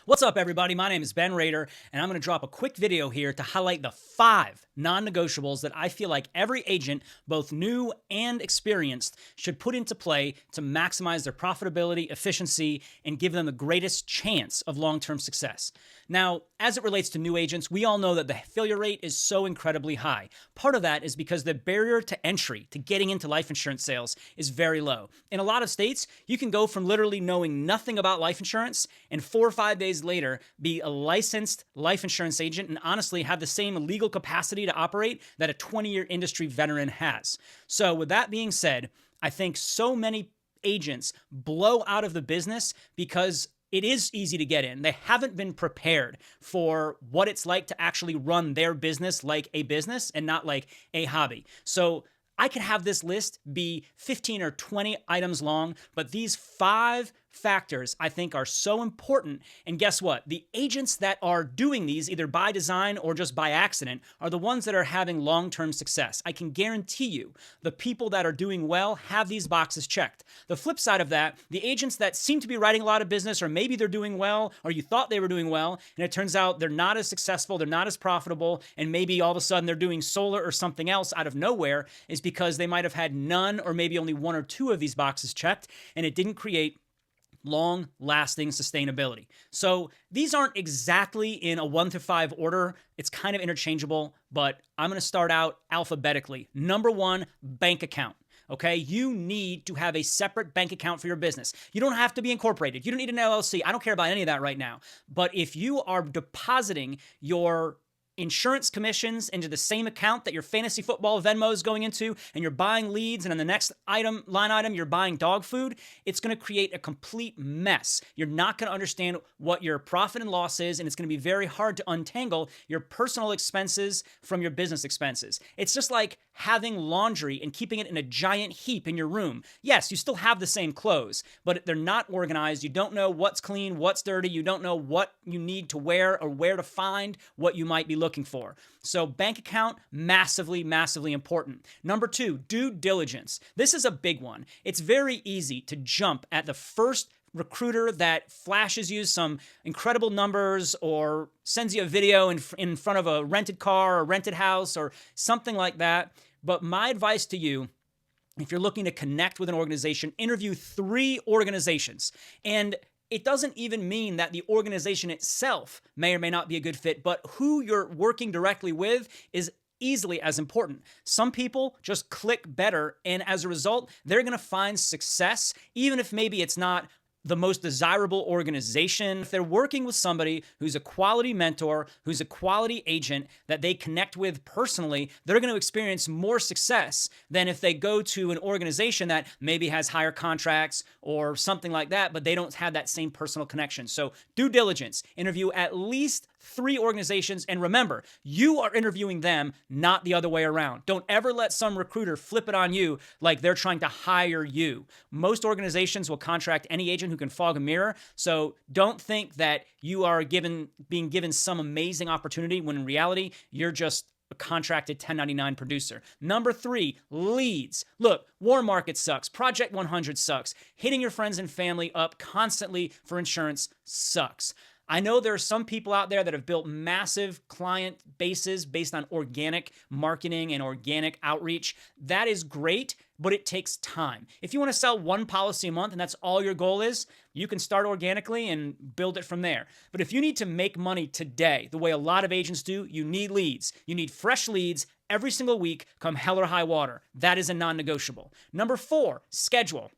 What's up, everybody? My name is Ben Rader, and I'm going to drop a quick video here to highlight the 5 non-negotiables that I feel like every agent, both new and experienced, should put into play to maximize their profitability, efficiency, and give them the greatest chance of long-term success. Now, as it relates to new agents, we all know that the failure rate is so incredibly high. Part of that is because the barrier to entry to getting into life insurance sales is very low. In a lot of states, you can go from literally knowing nothing about life insurance and 4 or 5 days later be a licensed life insurance agent and honestly have the same legal capacity to operate that a 20-year industry veteran has. So with that being said, I think so many agents blow out of the business because it is easy to get in. They haven't been prepared for what it's like to actually run their business like a business and not like a hobby. So I could have this list be 15 or 20 items long, but these 5 factors I think are so important. And guess what? The agents that are doing these either by design or just by accident are the ones that are having long-term success. I can guarantee you the people that are doing well have these boxes checked. The flip side of that, the agents that seem to be writing a lot of business, or maybe they're doing well, or you thought they were doing well, and it turns out they're not as successful, they're not as profitable, and maybe all of a sudden they're doing solar or something else out of nowhere, is because they might have had none or maybe only 1 or 2 of these boxes checked, and it didn't create long-lasting sustainability. So these aren't exactly in a 1 to 5 order. It's kind of interchangeable, but I'm going to start out alphabetically. Number 1, bank account. Okay, you need to have a separate bank account for your business. You don't have to be incorporated. You don't need an LLC. I don't care about any of that right now. But if you are depositing your insurance commissions into the same account that your fantasy football Venmo is going into, and you're buying leads, and on the next line item, you're buying dog food, it's going to create a complete mess. You're not going to understand what your profit and loss is, and it's going to be very hard to untangle your personal expenses from your business expenses. It's just like having laundry and keeping it in a giant heap in your room. Yes, you still have the same clothes, but they're not organized. You don't know what's clean, what's dirty. You don't know what you need to wear or where to find what you might be looking for. So bank account, massively, massively important. Number 2, due diligence. This is a big one. It's very easy to jump at the first recruiter that flashes you some incredible numbers or sends you a video in front of a rented car or rented house or something like that. But my advice to you, if you're looking to connect with an organization, interview 3 organizations. And it doesn't even mean that the organization itself may or may not be a good fit, but who you're working directly with is easily as important. Some people just click better, and as a result, they're going to find success, even if maybe it's not the most desirable organization. If they're working with somebody who's a quality mentor, who's a quality agent that they connect with personally, they're going to experience more success than if they go to an organization that maybe has higher contracts or something like that, but they don't have that same personal connection. So due diligence, interview at least 3 organizations, and remember, you are interviewing them, not the other way around. Don't ever let some recruiter flip it on you like they're trying to hire you. Most organizations will contract any agent who can fog a mirror, so don't think that you are being given some amazing opportunity when in reality, you're just a contracted 1099 producer. Number 3, leads. Look, War Market sucks. Project 100 sucks. Hitting your friends and family up constantly for insurance sucks. I know there are some people out there that have built massive client bases based on organic marketing and organic outreach. That is great, but it takes time. If you want to sell 1 policy a month and that's all your goal is, you can start organically and build it from there. But if you need to make money today, the way a lot of agents do, you need leads. You need fresh leads every single week, come hell or high water. That is a non-negotiable. Number 4, schedule.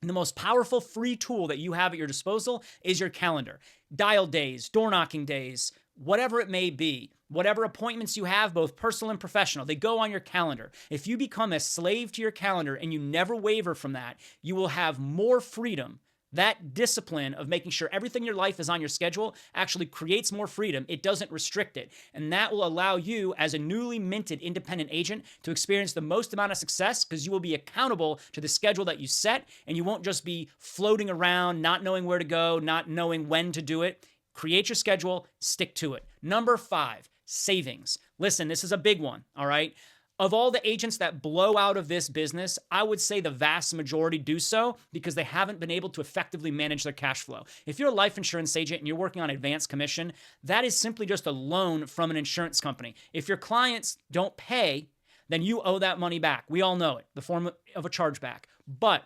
The most powerful free tool that you have at your disposal is your calendar. Dial days, door knocking days, whatever it may be, whatever appointments you have, both personal and professional, they go on your calendar. If you become a slave to your calendar and you never waver from that, you will have more freedom. That discipline of making sure everything in your life is on your schedule actually creates more freedom. It doesn't restrict it. And that will allow you as a newly minted independent agent to experience the most amount of success because you will be accountable to the schedule that you set, and you won't just be floating around, not knowing where to go, not knowing when to do it. Create your schedule, stick to it. Number 5, savings. Listen, this is a big one, all right? Of all the agents that blow out of this business, I would say the vast majority do so because they haven't been able to effectively manage their cash flow. If you're a life insurance agent and you're working on advance commission, that is simply just a loan from an insurance company. If your clients don't pay, then you owe that money back. We all know it, the form of a chargeback. But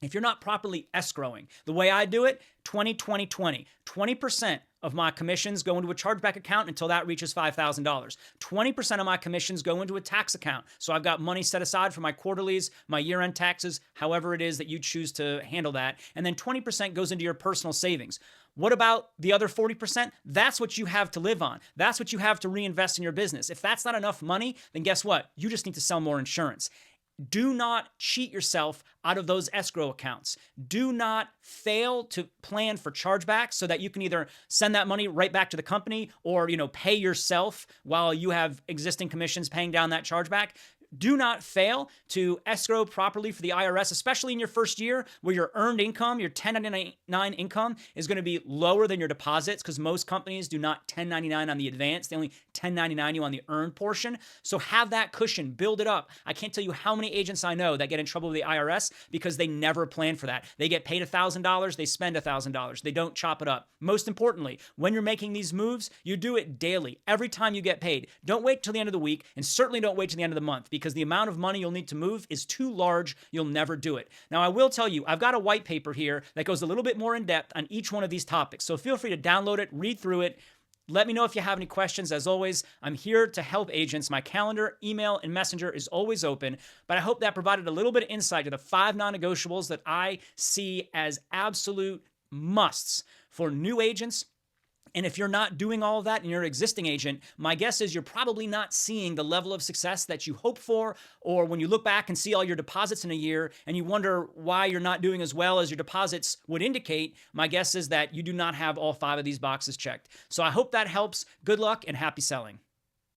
if you're not properly escrowing, the way I do it, 20% of my commissions go into a chargeback account until that reaches $5,000. 20% of my commissions go into a tax account. So I've got money set aside for my quarterlies, my year-end taxes, however it is that you choose to handle that. And then 20% goes into your personal savings. What about the other 40%? That's what you have to live on. That's what you have to reinvest in your business. If that's not enough money, then guess what? You just need to sell more insurance. Do not cheat yourself out of those escrow accounts. Do not fail to plan for chargebacks so that you can either send that money right back to the company or, pay yourself while you have existing commissions paying down that chargeback. Do not fail to escrow properly for the IRS, especially in your first year where your earned income, your 1099 income is going to be lower than your deposits because most companies do not 1099 on the advance. They only 1099 you on the earned portion. So have that cushion, build it up. I can't tell you how many agents I know that get in trouble with the IRS because they never plan for that. They get paid $1,000, they spend $1,000. They don't chop it up. Most importantly, when you're making these moves, you do it daily, every time you get paid. Don't wait till the end of the week, and certainly don't wait till the end of the month because the amount of money you'll need to move is too large. You'll never do it. Now, I will tell you, I've got a white paper here that goes a little bit more in depth on each one of these topics. So feel free to download it, read through it. Let me know if you have any questions. As always, I'm here to help agents. My calendar, email, and messenger is always open, but I hope that provided a little bit of insight to the 5 non-negotiables that I see as absolute musts for new agents. And if you're not doing all of that and you're an existing agent, my guess is you're probably not seeing the level of success that you hope for, or when you look back and see all your deposits in a year and you wonder why you're not doing as well as your deposits would indicate, my guess is that you do not have all 5 of these boxes checked. So I hope that helps. Good luck and happy selling.